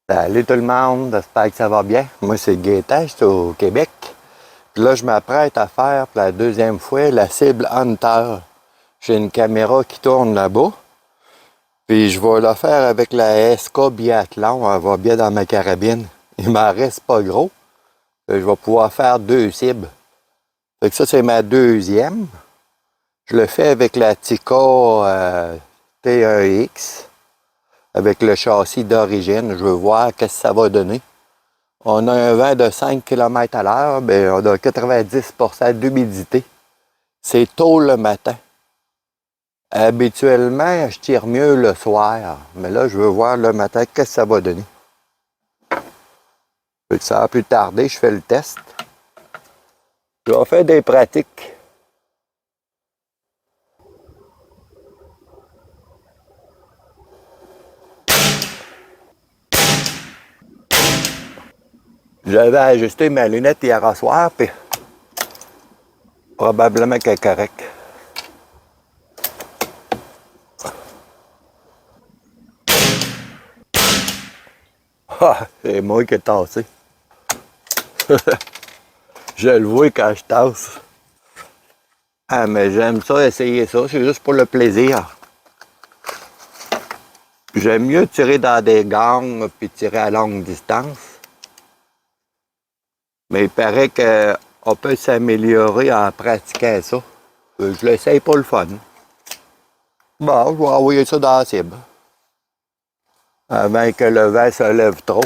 Salut tout le monde, j'espère que ça va bien. Moi, c'est Gaétan, je suis au Québec. Puis là, je m'apprête à faire pour la deuxième fois la cible Hunter. J'ai une caméra qui tourne là-bas. Puis je vais la faire avec la SK Biathlon. Elle va bien dans ma carabine. Il m'en reste pas gros. Je vais pouvoir faire deux cibles. Fait que ça, c'est ma deuxième. Je le fais avec la Tikka T1X. Avec le châssis d'origine. Je veux voir qu'est-ce que ça va donner. On a un vent de 5 km à l'heure, bien, on a 90% d'humidité. C'est tôt le matin. Habituellement, je tire mieux le soir, mais là, je veux voir le matin qu'est-ce que ça va donner. Fait que ça va plus tarder, je fais le test. Je vais faire des pratiques. J'avais ajusté ma lunette hier soir, puis probablement qu'elle est correcte. Ah, c'est moi qui ai tassé. Je le vois quand je tasse. Ah, mais j'aime ça, essayer ça, c'est juste pour le plaisir. J'aime mieux tirer dans des gangs puis tirer à longue distance. Mais il paraît qu'on peut s'améliorer en pratiquant ça. Je l'essaye pour le fun. Bon, je vais envoyer ça dans la cible. Avant que le vent se lève trop.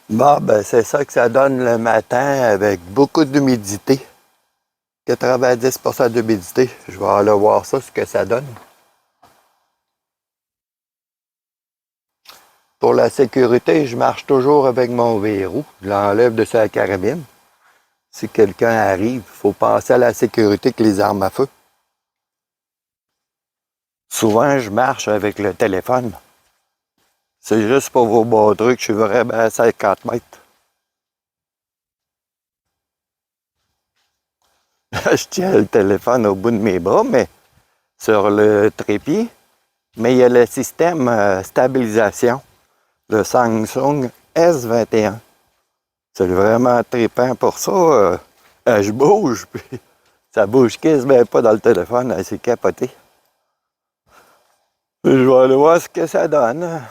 Bon, ben c'est ça que ça donne le matin avec beaucoup d'humidité. 90% d'humidité. Je vais aller voir ça, ce que ça donne. Pour la sécurité, je marche toujours avec mon verrou. Je l'enlève de sa carabine. Si quelqu'un arrive, il faut penser à la sécurité que les armes à feu. Souvent, je marche avec le téléphone. C'est juste pour vos beaux trucs, je suis vraiment à 50 mètres. Je tiens le téléphone au bout de mes bras, mais sur le trépied. Mais il y a le système stabilisation, le Samsung S21. C'est vraiment trippant pour ça. Je bouge, puis ça bouge quasiment pas dans le téléphone, c'est capoté. Je vais aller voir ce que ça donne.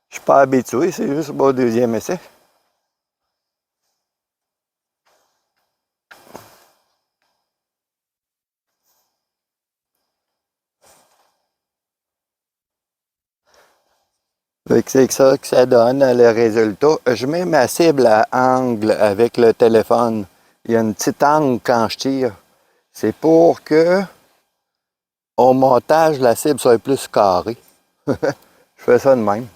Je suis pas habitué, c'est juste mon deuxième essai. C'est ça que ça donne, le résultat. Je mets ma cible à angle avec le téléphone. Il y a une petite angle quand je tire. C'est pour que, au montage, la cible soit plus carrée. Je fais ça de même.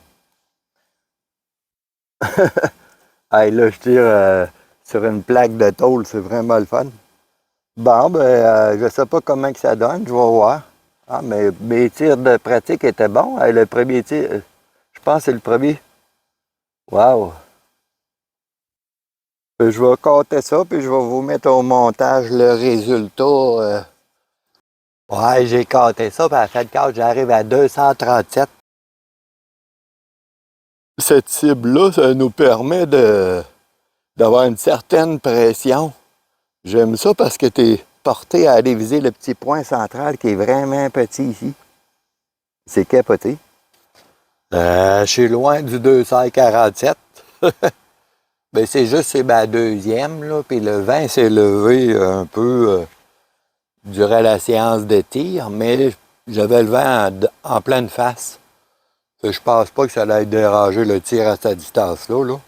Hey, là, je tire sur une plaque de tôle, c'est vraiment le fun. Bon, ben, je sais pas comment que ça donne, je vais voir. Ah, mais mes tirs de pratique étaient bons. Hey, le premier tir, je pense que c'est le premier. Wow! Je vais compter ça, puis je vais vous mettre au montage le résultat. Ouais, j'ai compté ça, puis à la fin de compte, j'arrive à 237. Cette cible-là, ça nous permet d'avoir une certaine pression. J'aime ça parce que tu es porté à aller viser le petit point central qui est vraiment petit ici. C'est capoté. Je suis loin du 247. Ben, c'est juste, c'est ma deuxième, là, puis le vent s'est levé un peu durant la séance de tir, mais j'avais le vent en pleine face. Je pense pas que ça allait déranger le tir à cette distance-là. Là.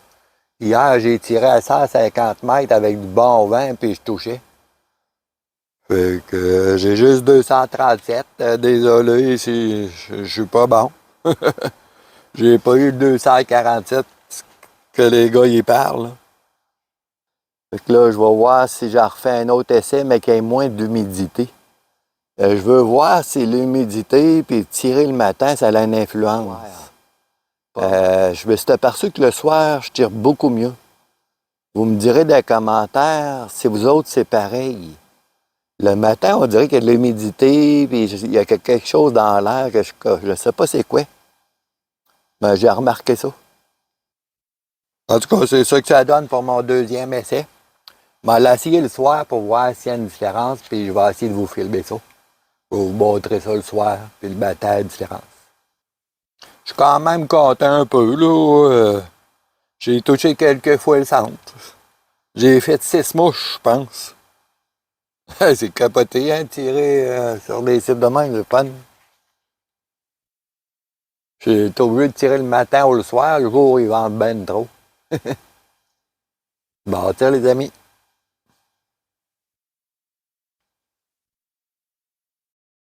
Hier, j'ai tiré à 150 mètres avec du bon vent, puis je touchais. Fait que j'ai juste 237. Désolé si je suis pas bon. J'ai pas eu le 247 que les gars y parlent. Fait que là, je vais voir si j'en refais un autre essai, mais qu'il y ait moins d'humidité. Je veux voir si l'humidité puis tirer le matin, ça a une influence. Je me suis aperçu que le soir, je tire beaucoup mieux. Vous me direz dans les commentaires si vous autres, c'est pareil. Le matin, on dirait qu'il y a de l'humidité, puis il y a quelque chose dans l'air que je ne sais pas c'est quoi. Mais j'ai remarqué ça. En tout cas, c'est ça que ça donne pour mon deuxième essai. Je vais l'essayer le soir pour voir s'il y a une différence, puis je vais essayer de vous filmer ça. Je vais vous montrer ça le soir, puis le matin, la différence. Je suis quand même content un peu, là. J'ai touché quelques fois le centre. J'ai fait 6 mouches, je pense. C'est capoté, hein, tirer sur des cibles de même, c'est fun. J'ai été obligé de tirer le matin ou le soir, le jour où il vente ben trop. Bon, tiens les amis.